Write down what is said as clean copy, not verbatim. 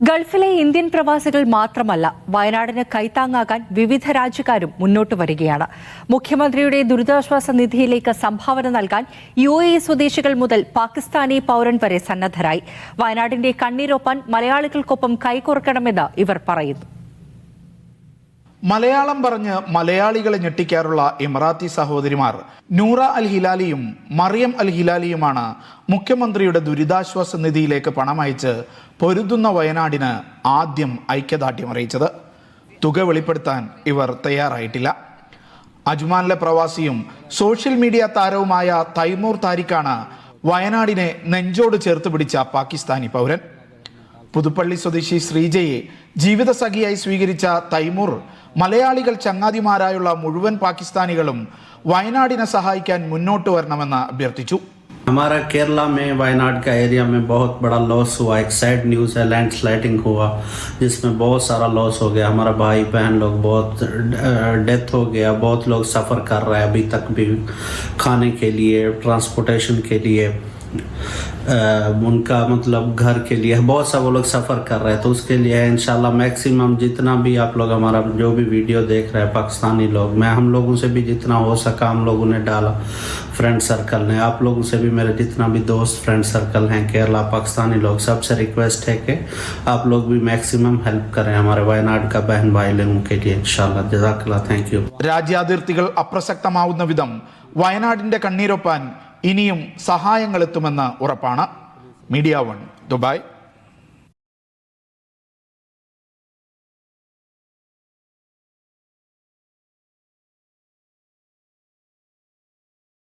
ഗൾഫിലെ ഇന്ത്യൻ പ്രവാസികൾ മാത്രമല്ല, വയനാടിന് കൈത്താങ്ങാകാൻ വിവിധ രാജ്യക്കാരും മുന്നോട്ട് വരികയാണ്. മുഖ്യമന്ത്രിയുടെ ദുരിതാശ്വാസ നിധിയിലേക്ക് സംഭാവന നൽകാൻ UAE സ്വദേശികൾ മുതൽ പാകിസ്ഥാനി പൗരൻ വരെ സന്നദ്ധരായി. വയനാടിന്റെ കണ്ണീരൊപ്പാൻ മലയാളികൾക്കൊപ്പം കൈകോർക്കണമെന്ന് ഇവർ പറയുന്നു. മലയാളം പറഞ്ഞ് മലയാളികളെ ഞെട്ടിക്കാറുള്ള ഇമറാത്തി സഹോദരിമാർ നൂറ അൽ ഹിലാലിയും മറിയം അൽ ഹിലാലിയുമാണ് മുഖ്യമന്ത്രിയുടെ ദുരിതാശ്വാസ നിധിയിലേക്ക് പണമയച്ച് പൊരുതുന്ന വയനാടിന് ആദ്യം ഐക്യദാർഢ്യം അറിയിച്ചത്. തുക വെളിപ്പെടുത്താൻ ഇവർ തയ്യാറായിട്ടില്ല. അജ്മാനിലെ പ്രവാസിയും സോഷ്യൽ മീഡിയ താരവുമായ തൈമൂർ താരിഖാണ് വയനാടിനെ നെഞ്ചോട് ചേർത്ത് പിടിച്ച പാകിസ്ഥാനി പൗരൻ. പുതുപ്പള്ളി സ്വദേശി ശ്രീജയെ ജീവിതസഖിയായി സ്വീകരിച്ച തൈമൂർ മലയാളികൾ ചങ്ങാതിമാരായുള്ള മുഴുവൻ പാകിസ്ഥാനികളും വയനാടിനെ സഹായിക്കാൻ മുന്നോട്ട് വരണമെന്ന് അഭ്യർത്ഥിച്ചു. हमारा केरला में वायनाड का एरिया में बहुत बड़ा लॉस हुआ. एक सैड न्यूज़ है, लैंडस्लाइडिंग हुआ जिसमें बहुत सारा लॉस हो गया. हमारा भाई बहन लोग बहुत डेथ हो गया. बहुत लोग सफ़र कर रहे हैं अभी तक भी, खाने के लिए, ट्रांसपोर्टेशन के लिए, उनका मतलब घर के लिए बहुत सा वो लोग सफ़र कर रहे हैं. तो उसके लिए इंशाल्लाह मैक्सिमम जितना भी आप लोग हमारा जो भी वीडियो देख रहे हैं पाकिस्तानी लोग, मैं हम लोगों से भी जितना हो सका हम लोगों ने डाला. फ्रेंड सर्कल ने, आप लोगों से भी, मेरे जितना भी दोस्त फ्रेंड सर्कल हैं केरला पाकिस्तानी लोग, सबसे रिक्वेस्ट है कि आप लोग भी मैक्सिमम हेल्प करें हमारे वायनाड का बहन भाई लोगों के लिए इंशाल्लाह. जज़ाकल्लाह, थैंक यू. രാജ്യാതിർത്തികൾ അപ്രസക്തമാവുന്ന വിധം വയനാടിന്റെ കണ്ണീരൊപ്പാൻ ഇനിയും സഹായങ്ങൾ എത്തുമെന്ന് ഉറപ്പാണ്. Media 1 Dubai.